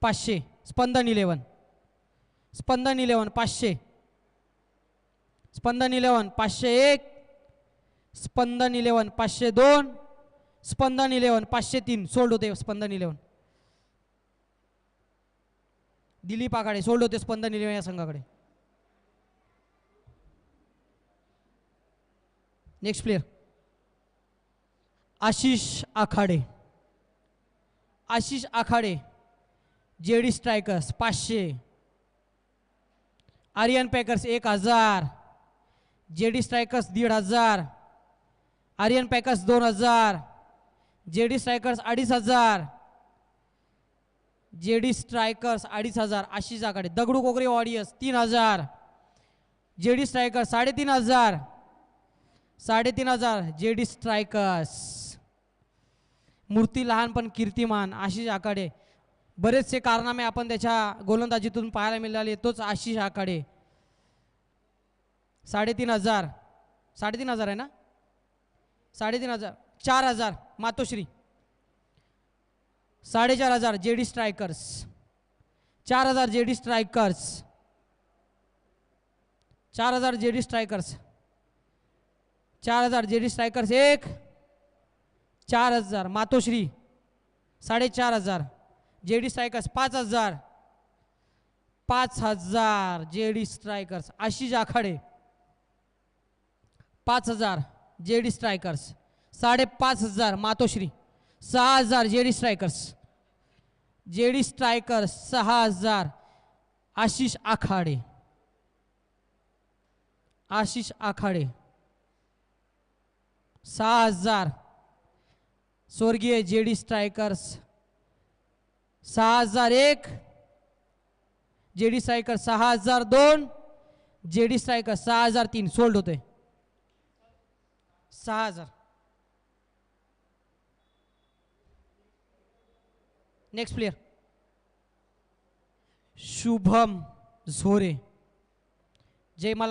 500. स्पंदन 11. स्पंदन 11 500. स्पंदन 11 501. स्पंदन 11 502. स्पंदन 11 503. Sold होते स्पंदन 11. दिलीप आखाडे sold होते स्पंदन 11 या संघाकडे. Next player Ashish Akhade. Ashish Akhade JD strikers 500. Aryan packers 1000. JD strikers 1500. Aryan packers 2000. JD strikers 2500. JD strikers 2500. Ashish Akhade. Dagdu Kokare warriors 3000. JD strikers 3500. 3500 JD strikers. मूर्ती लहान पण कीर्तिमान आशिष आखाडे. बरेचसे कारनामे आपण त्याच्या गोलंदाजीतून पाहायला मिळाले. तोच आशिष आखाडे. 3500. 3500 आहे ना. 3500. 4000 Matoshri. 4500 JD strikers. 4000 JD strikers. 4000 JD strikers. 4000 JD strikers 1. 4000 Matoshri. 4500 JD strikers. 5000. 5000 JD strikers. Ashish Akhade 5000 JD strikers. 5500 Matoshri. 6000 JD strikers. JD strikers 6000 Ashish Akhade. Ashish Akhade 6000 स्वर्गीय JD strikers. 6001 JD strikers. 6002 JD strikers. 6003 sold होते. 6000. Next player Shubham Zore. जयमाला